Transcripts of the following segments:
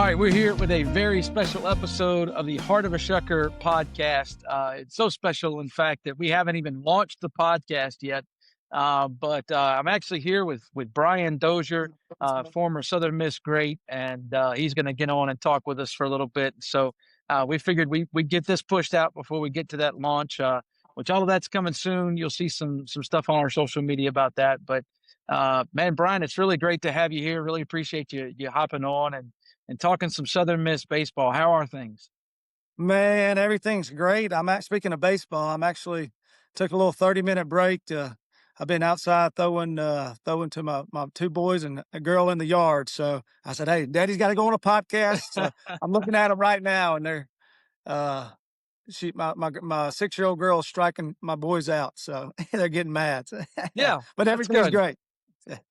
All right, we're here with a very special episode of the Heart of a Shucker podcast. It's so special, in fact, that we haven't even launched the podcast yet. But I'm actually here with Brian Dozier, former Southern Miss great, and he's going to get on and talk with us for a little bit. So we figured we'd get this pushed out before we get to that launch, which all of that's coming soon. You'll see some stuff on our social media about that. But man, Brian, it's really great to have you here. Really appreciate you hopping on and talking some Southern Miss baseball. How are things? Man, everything's great. Speaking of baseball, I'm actually took a little 30-minute break I've been outside throwing to my two boys and a girl in the yard. So I said, "Hey, Daddy's got to go on a podcast." So I'm looking at them right now, and they're my 6-year-old girl is striking my boys out, so they're getting mad. Yeah, But that's everything's good. great.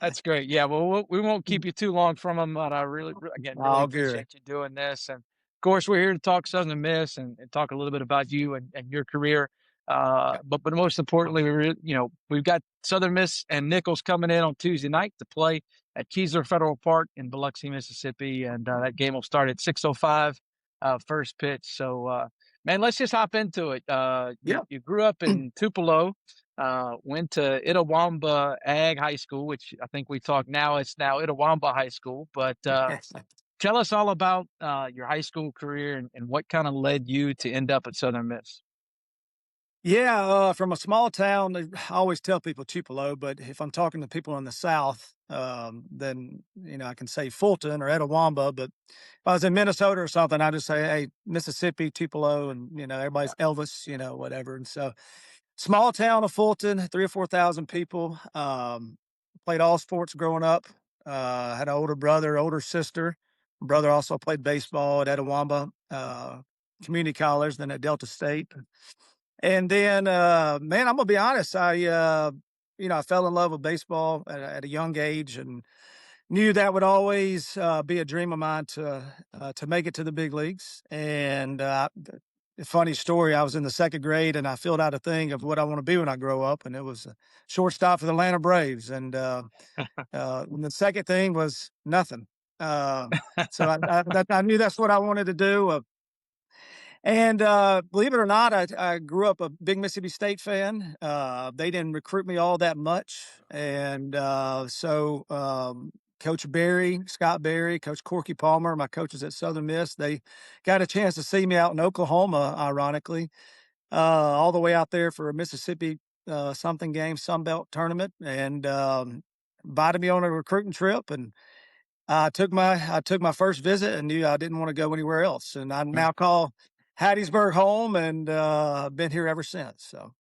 That's great. Yeah, well, we won't keep you too long from them, but I really All good. appreciate you doing this. And of course, we're here to talk Southern Miss and talk a little bit about you and your career. But most importantly, we've got Southern Miss and Nichols coming in on Tuesday night to play at Keesler Federal Park in Biloxi, Mississippi, and that game will start at 6:05, first pitch. So, man, let's just hop into it. Yeah. You grew up in Tupelo. Went to Itawamba Ag High School, which I think we talked now. It's now Itawamba High School. But tell us all about your high school career and what kind of led you to end up at Southern Miss. Yeah, from a small town, I always tell people Tupelo, but if I'm talking to people in the South, then I can say Fulton or Etowamba. But if I was in Minnesota or something, I just say, "Hey, Mississippi, Tupelo," and everybody's Elvis, whatever. And so, small town of Fulton, 3 or 4 thousand people. Played all sports growing up. Had an older brother, older sister. Brother also played baseball at Etowamba Community College, then at Delta State. And then, man, I'm gonna be honest. I fell in love with baseball at a young age, and knew that would always be a dream of mine to make it to the big leagues. And a funny story: I was in the second grade, and I filled out a thing of what I want to be when I grow up, and it was a shortstop for the Atlanta Braves. And and the second thing was nothing. So I knew that's what I wanted to do. And believe it or not, I grew up a big Mississippi State fan. They didn't recruit me all that much. And Coach Berry, Scott Berry, Coach Corky Palmer, my coaches at Southern Miss, they got a chance to see me out in Oklahoma, ironically, all the way out there for a Mississippi something game, Sunbelt tournament, and invited me on a recruiting trip. And I took my first visit and knew I didn't want to go anywhere else. And I now call Hattiesburg home, and been here ever since. So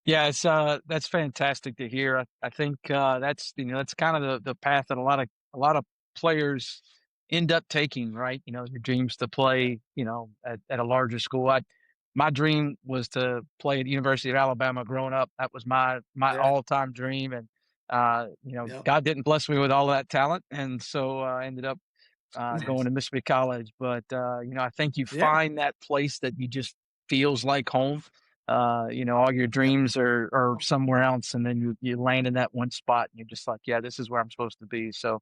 Yeah, it's that's fantastic to hear. I think that's kind of the path that a lot of players end up taking, right? Your dreams to play, at a larger school. My dream was to play at the University of Alabama growing up. That was my yeah, all-time dream. And yeah, God didn't bless me with all of that talent, and so I ended up going to Mississippi College. But I think you yeah, find that place that you just feels like home. All your yep. dreams are somewhere else, and then you land in that one spot, and you're just like, yeah, this is where I'm supposed to be. So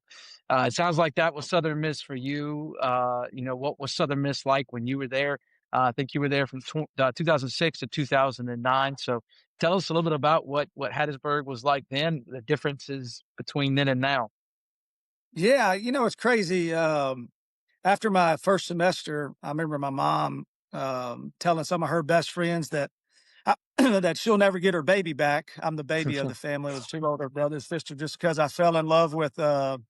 it sounds like that was Southern Miss for you. What was Southern Miss like when you were there? I think you were there from 2006 to 2009. So tell us a little bit about what Hattiesburg was like then, the differences between then and now. Yeah, it's crazy. After my first semester, I remember my mom telling some of her best friends that that she'll never get her baby back. I'm the baby of the family. It was two older brothers, sister, just because I fell in love with Southern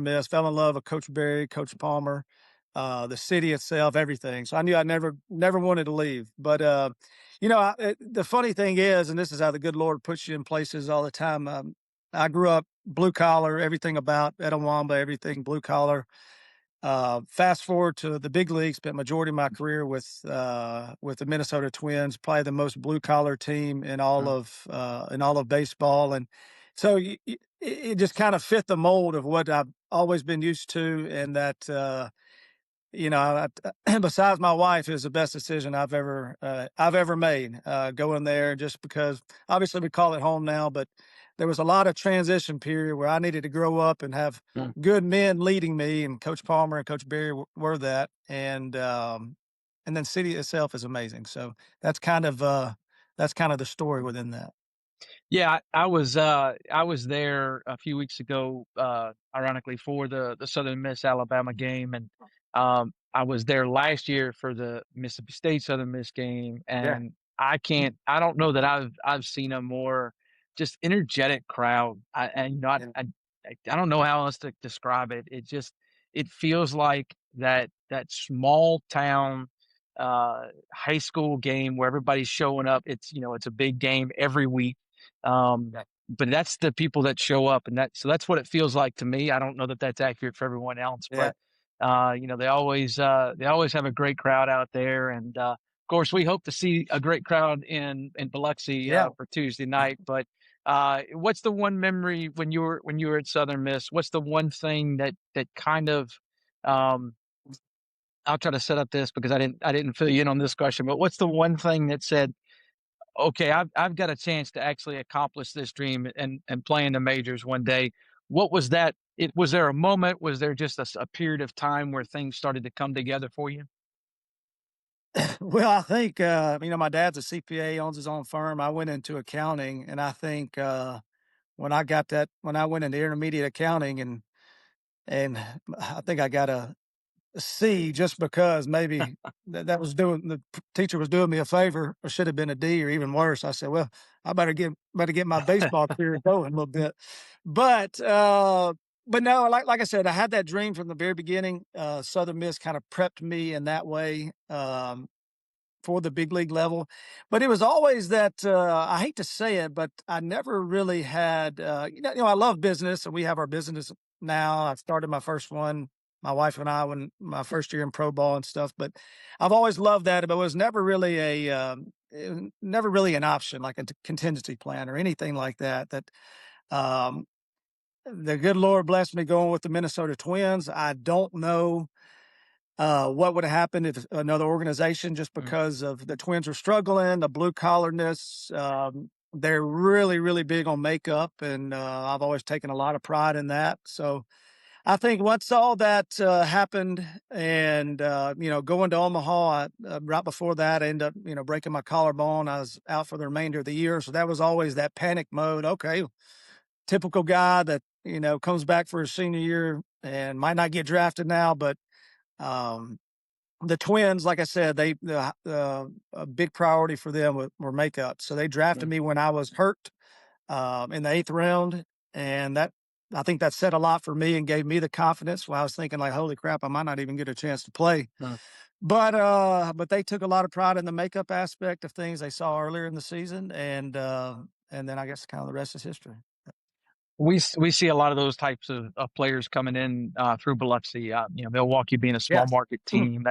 Miss, fell in love with Coach Berry, Coach Palmer, the city itself, everything. So I knew I never wanted to leave. But the funny thing is, and this is how the good Lord puts you in places all the time. I grew up blue collar, everything about Etowamba, everything blue collar. Fast forward to the big league, spent majority of my career with the Minnesota Twins, probably the most blue collar team in all of baseball. And so it just kind of fit the mold of what I've always been used to. And that, besides my wife, is the best decision I've ever made, going there, just because obviously we call it home now, but there was a lot of transition period where I needed to grow up and have Mm. good men leading me, and Coach Palmer and Coach Berry were that, and then City itself is amazing. So that's kind of that's kind of the story within that. Yeah, I was there a few weeks ago, ironically for the Southern Miss Alabama game, and I was there last year for the Mississippi State Southern Miss game, Yeah. and I don't know that I've seen a more just energetic crowd. Yeah. I don't know how else to describe it. It feels like that small town high school game where everybody's showing up. It's a big game every week, Yeah. but that's the people that show up, and that's what it feels like to me. I don't know that that's accurate for everyone else, Yeah. but they always have a great crowd out there, and of course we hope to see a great crowd in Biloxi Yeah. for Tuesday night. But what's the one memory when you were at Southern Miss? What's the one thing that kind of um, I'll try to set up this because I didn't fill you in on this question, but what's the one thing that said, okay, I've got a chance to actually accomplish this dream and play in the majors one day. What was that? Was there a moment? Was there just a period of time where things started to come together for you? Well, I think, my dad's a CPA, owns his own firm. I went into accounting, and I think when I went into intermediate accounting, and I think I got a C just because maybe that was doing the teacher was doing me a favor, or should have been a D, or even worse. I said, "Well, I better get my baseball career going a little bit," but but no, like I said, I had that dream from the very beginning. Southern Miss kind of prepped me in that way. For the big league level. But it was always that, I hate to say it, but I never really had, I love business, and we have our business now. I started my first one, my wife and I, when my first year in pro ball and stuff. But I've always loved that, but it was never really an option, like a contingency plan or anything like that. Um, the good Lord blessed me going with the Minnesota Twins. I don't know what would have happened if another organization, just Mm, because of the Twins were struggling, the blue collarness. They're really, really big on makeup, and I've always taken a lot of pride in that. So I think once all that happened, and going to Omaha, right before that, I ended up breaking my collarbone. I was out for the remainder of the year, so that was always that panic mode. Okay, typical guy that comes back for his senior year and might not get drafted now, but um, the Twins, like I said, a big priority for them were makeup. So they drafted mm, me when I was hurt, in the 8th round, and that I think that said a lot for me and gave me the confidence. When I was thinking like, "Holy crap, I might not even get a chance to play." mm. But they took a lot of pride in the makeup aspect of things they saw earlier in the season, and then I guess kind of the rest is history. We see a lot of those types of players coming in through Biloxi. Milwaukee being a small Yes. market team,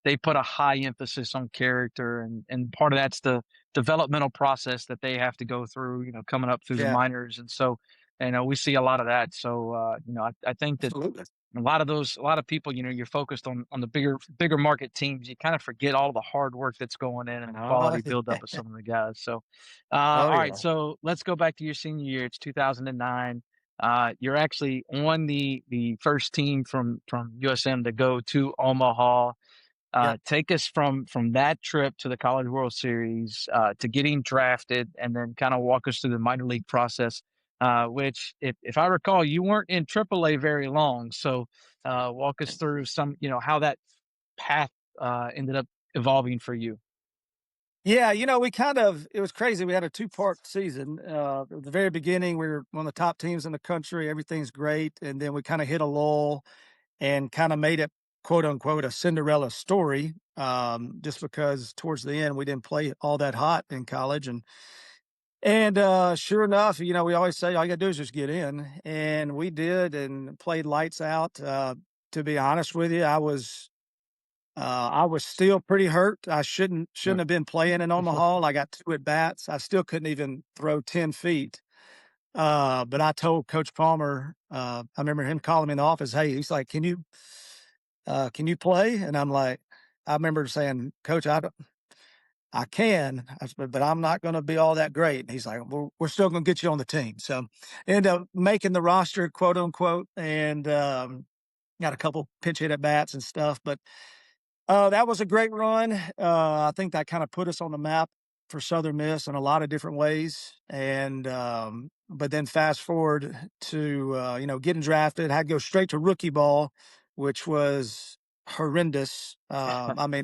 they put a high emphasis on character, and part of that's the developmental process that they have to go through. Coming up through the Yeah, minors, and so we see a lot of that. So I think that absolutely. a lot of people, you're focused on the bigger market teams. You kind of forget all the hard work that's going in and the Oh, quality buildup of some of the guys. So, oh all right, yeah. so let's go back to your senior year. It's 2009. You're actually on the first team from USM to go to Omaha. Yep. Take us from that trip to the College World Series to getting drafted, and then kind of walk us through the minor league process. Which, if I recall, you weren't in AAA very long. So, walk us through how that path ended up evolving for you. Yeah, it was crazy. We had a two-part season. At the very beginning, we were one of the top teams in the country. Everything's great. And then we kind of hit a lull and kind of made it, quote unquote, a Cinderella story, just because towards the end we didn't play all that hot in college. And sure enough, we always say all you got to do is just get in. And we did and played lights out. To be honest with you, I was still pretty hurt. I shouldn't Mm, have been playing in Omaha. I got 2 at bats. I still couldn't even throw 10 feet. But I told Coach Palmer, I remember him calling me in the office, "Hey," he's like, can you play?" And I'm like, I remember saying, "Coach, I can. I said, but I'm not going to be all that great. And he's like, we're still going to get you on the team. So end up making the roster, quote unquote, and got a couple pinch hit at bats and stuff. But that was a great run. I think that kind of put us on the map for Southern Miss in a lot of different ways. And but then fast forward to getting drafted, had to go straight to rookie ball, which was horrendous. I mean,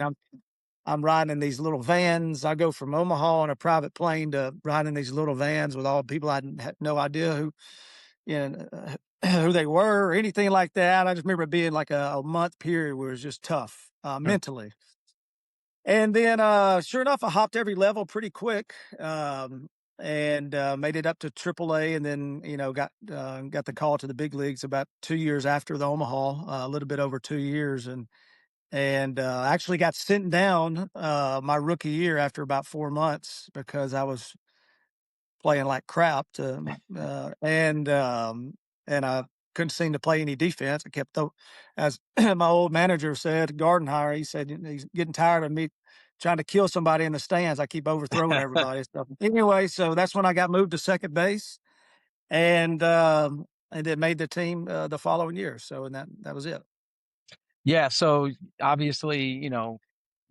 I'm riding in these little vans. I go from Omaha on a private plane to riding in these little vans with all people I had no idea you know, who they were or anything like that. I just remember it being like a month period where it was just tough Sure. mentally. And then, sure enough, I hopped every level pretty quick, and made it up to AAA, and then got the call to the big leagues about 2 years after the Omaha, a little bit over 2 years, and actually got sent down my rookie year after about 4 months because I was playing like crap and I couldn't seem to play any defense. I kept as my old manager said, Gardenhire, he said he's getting tired of me trying to kill somebody in the stands. I keep overthrowing everybody. So anyway, so that's when I got moved to second base and then made the team the following year. So and that was it. Yeah, so obviously,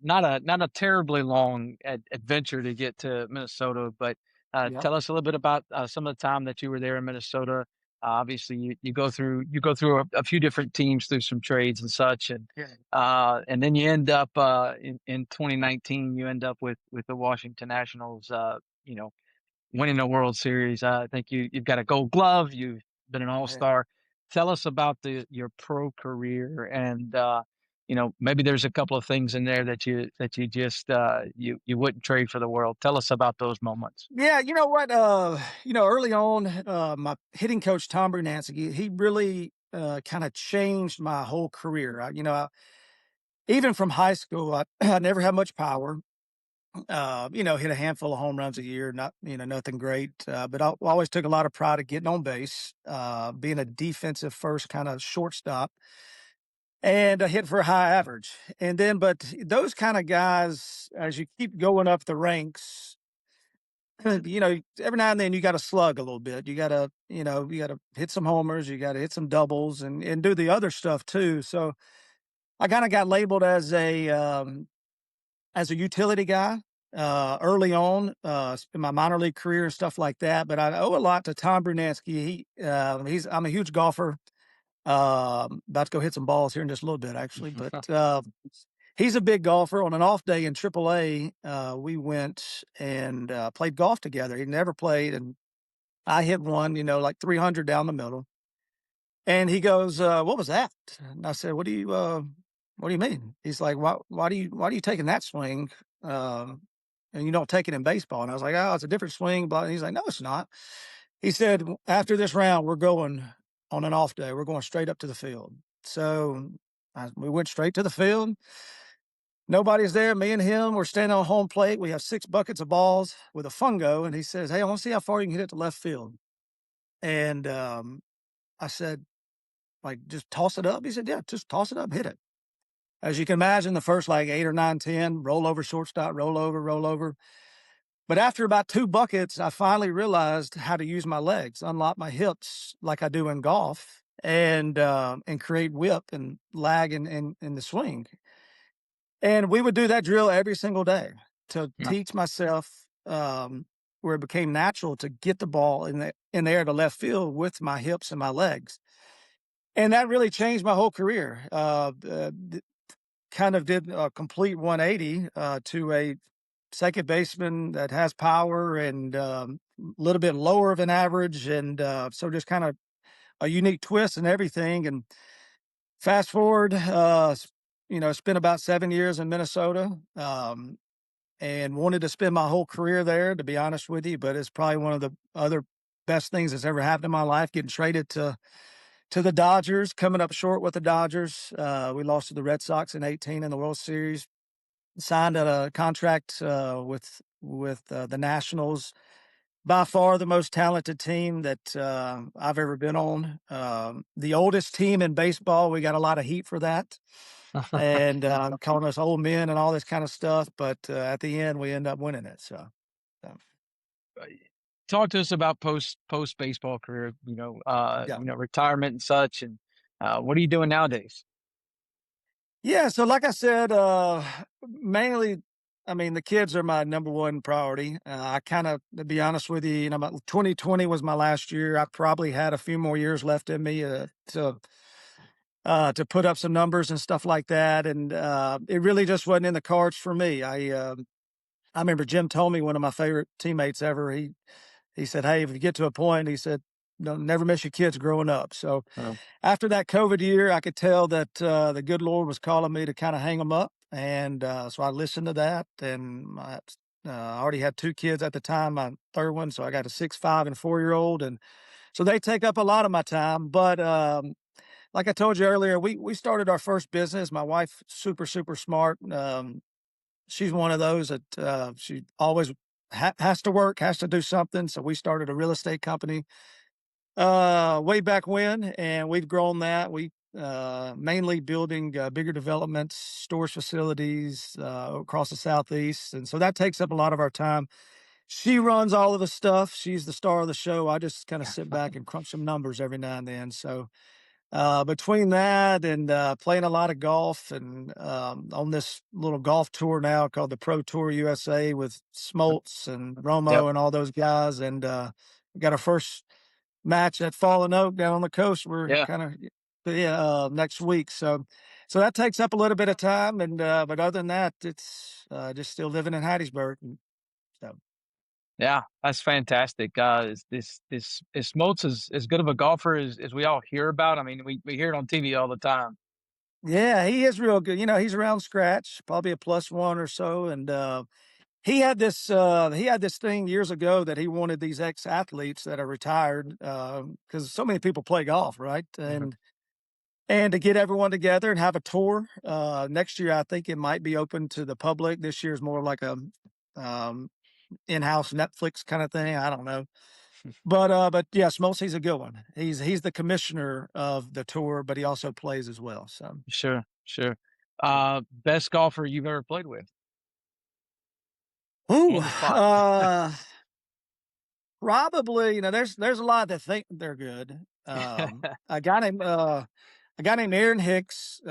not a terribly long adventure to get to Minnesota, but Yeah. tell us a little bit about some of the time that you were there in Minnesota. Obviously, you go through a few different teams through some trades and such, Yeah. and then you end up in 2019, you end up with the Washington Nationals. Winning a World Series. I think you've got a Gold Glove. You've been an All Yeah. Star. Tell us about your pro career, and maybe there's a couple of things in there that you just you wouldn't trade for the world. Tell us about those moments. Yeah, you know what? Early on, my hitting coach Tom Brunansky, he really kind of changed my whole career. Even from high school, I never had much power. Hit a handful of home runs a year, not nothing great, but I always took a lot of pride of getting on base, being a defensive first kind of shortstop, and I hit for a high average. And then, but those kind of guys, as you keep going up the ranks, every now and then you got to slug a little bit. You got to hit some homers, you got to hit some doubles and do the other stuff too. So I kind of got labeled as a utility guy, early on, in my minor league career and stuff like that. But I owe a lot to Tom Brunansky. I'm a huge golfer. About to go hit some balls here in just a little bit actually, but, he's a big golfer. On an off day in AAA, we went and, played golf together. He never played, and I hit one, like 300 down the middle. And he goes, "What was that?" And I said, what do you mean?" He's like, why do you taking that swing? Um, and you don't take it in baseball." And I was like, "Oh, it's a different swing." But he's like, "No, it's not." He said, "After this round, we're going on an off day. We're going straight up to the field." So we went straight to the field. Nobody's there. Me and him, we're standing on home plate. We have 6 buckets of balls with a fungo. And he says, "Hey, I want to see how far you can hit it to left field." And I said, like, "Just toss it up." He said, "Yeah, just toss it up, hit it." As you can imagine, the first like 8 or 9, 10, roll over shortstop, roll over, roll over. But after about 2 buckets, I finally realized how to use my legs, unlock my hips like I do in golf, and create whip and lag in the swing. And we would do that drill every single day to Yeah. teach myself, where it became natural to get the ball in the air to left field with my hips and my legs. And that really changed my whole career. Kind of did a complete 180 to a second baseman that has power and a little bit lower than average, and so just kind of a unique twist and everything. And fast forward, spent about 7 years in Minnesota, and wanted to spend my whole career there, to be honest with you. But it's probably one of the other best things that's ever happened in my life, getting traded to the Dodgers, coming up short with the Dodgers. We lost to the Red Sox in 18 in the World Series. Signed a contract with the Nationals. by far the most talented team that I've ever been on. The oldest team in baseball. We got a lot of heat for that, and calling us old men and all this kind of stuff. But at the end, we end up winning it. So, Talk to us about post baseball career, yeah. retirement and such, and what are you doing nowadays? Yeah, so like I said, mainly, I mean, the kids are my number one priority. I kind of, to be honest with you, 2020 was my last year. I probably had a few more years left in me to put up some numbers and stuff like that, and it really just wasn't in the cards for me. I remember Jim told me, one of my favorite teammates ever. He said, "Hey, if you get to a point," he said, "don't never miss your kids growing up." So Uh, after that COVID year, I could tell that the good Lord was calling me to kind of hang them up, and so I listened to that. And I already had two kids at the time, my third one, so I got a 6, 5, and 4 year old, and so they take up a lot of my time. But like I told you earlier, we started our first business. My wife, super smart. She's one of those that she always has to work, has to do something. So we started a real estate company way back when, and we've grown that. We mainly building bigger developments, storage facilities across the southeast, and so that takes up a lot of our time. She runs all of the stuff. She's the star of the show. I just kind of sit back and crunch some numbers every now and then. So between that and playing a lot of golf, and on this little golf tour now called the Pro Tour USA with Smoltz and yep. Romo and all those guys, and we got our first match at Fallen Oak down on the coast. We're Yeah. kind of, yeah, next week. So that takes up a little bit of time, and but other than that, it's just still living in Hattiesburg. And so Yeah, that's fantastic. Is Smoltz as good of a golfer as we all hear about? I mean, we hear it on TV all the time. yeah, he is real good. He's around scratch, probably a plus one or so, and he had this thing years ago that he wanted these ex athletes that are retired, because so many people play golf, right? Mhm. And to get everyone together and have a tour. Next year, I think it might be open to the public. This year's more like a um, in-house Netflix kind of thing. I don't know, but yes, Mosey's a good one. He's the commissioner of the tour, but he also plays as well. So, Sure, sure. Best golfer you've ever played with ooh, on the spot. probably, there's a lot that think they're good. A guy named Aaron Hicks.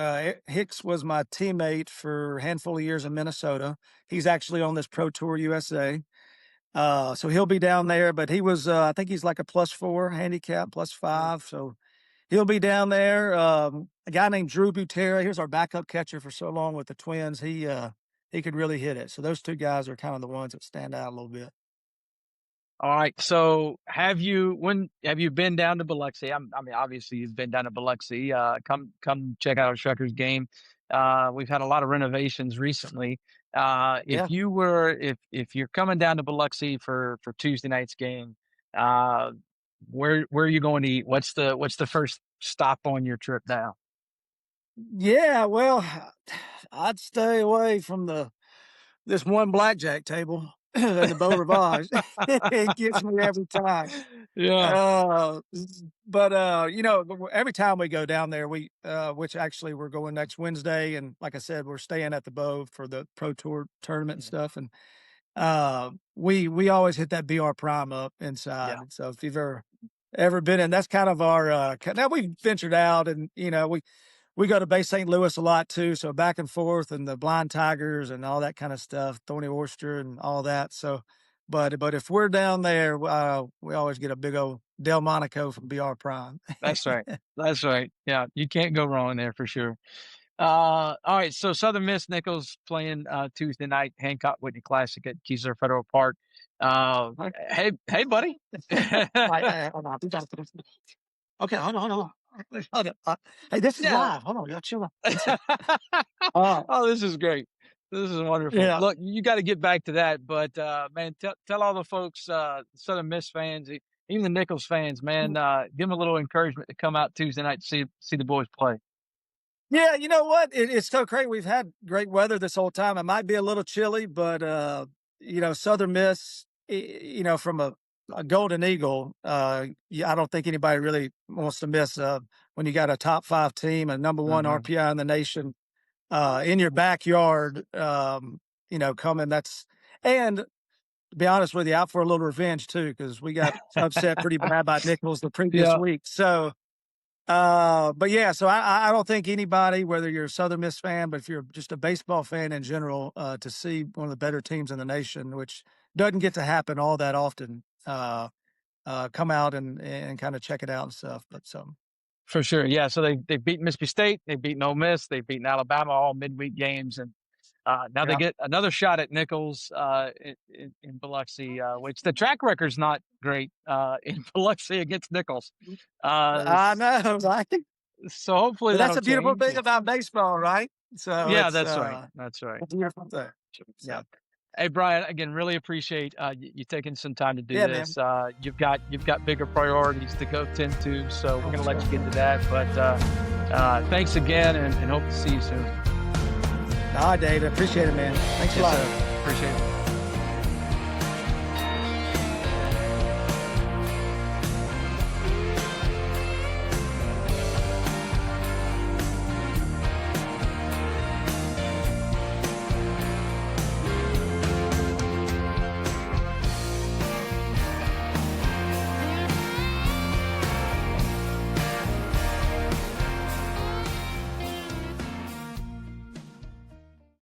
Hicks was my teammate for a handful of years in Minnesota. He's actually on this Pro Tour USA. So he'll be down there, but he was, I think he's like a +4 handicap, Mm. +5. So he'll be down there. A guy named Drew Butera. He was our backup catcher for so long with the Twins. He could really hit it. So those two guys are kind of the ones that stand out a little bit. All right. So have you been down to Biloxi? I mean, obviously you've been down to Biloxi. Come check out our Shuckers game. We've had a lot of renovations recently. Yeah. If you're coming down to Biloxi for Tuesday night's game, uh, where are you going to eat? What's the first stop on your trip down? Yeah. Well, I'd stay away from this one blackjack table and the Beau Rivage. It gets me every time. Yeah. Uh, but every time we go down there, which actually we're going next Wednesday, and like I said, we're staying at the Bow for the Pro Tour tournament and Mhm. stuff, and we always hit that BR Prime up Yeah. inside. And so if you've ever been in, that's kind of our now we've ventured out, and we go to Bay St. Louis a lot too, so back and forth, and the Blind Tigers and all that kind of stuff, Thorny Oyster and all that. So, but if we're down there, we always get a big old Delmonico from BR Prime. That's right. That's right. Yeah, you can't go wrong there for sure. All right. So Southern Miss Nichols playing Tuesday night Hancock Whitney Classic at Keysler Federal Park. Right. Hey, buddy. Hold on. Okay, hold on, hold on. Hold on. Hey, this is Yeah. live. Hold on, y'all chill out. One second. Uh, Oh, this is great. This is wonderful. yeah. Look, you got to get back to that, but man, tell all the folks, Southern Miss fans, even the Nichols fans, man, give them a little encouragement to come out Tuesday night to see the boys play. Yeah, you know what? It's so great. We've had great weather this whole time. It might be a little chilly, but Southern Miss, from a a golden eagle, yeah, I don't think anybody really wants to miss when you got a top 5 team, a number 1 Hmm. RPI in the nation, in your backyard, coming. And to be honest with you, out for a little revenge too, because we got upset pretty bad by Nichols the previous Yeah, week. So, but yeah, so I don't think anybody, whether you're a Southern Miss fan, but if you're just a baseball fan in general, to see one of the better teams in the nation, which doesn't get to happen all that often, come out and kind of check it out and stuff. But for sure. Yeah, so they've beaten Mississippi State, they've beaten Ole Miss, they've beaten Alabama, all midweek games, and now they yeah, get another shot at Nichols in Biloxi, which the track record's not great in Biloxi against Nichols. I know, right? So hopefully But that's that'll a beautiful change. thing about baseball, right? So Yeah, it's that's right. That's right. a beautiful thing. Yeah. So Hey, Brian, again, really appreciate you taking some time to do yeah, man. this. You've got bigger priorities to go tend to, so we're going to let you get into that. But thanks again, and hope to see you soon. All right, Dave. Appreciate it, man. Thanks a Yes, lot. sir. Appreciate it.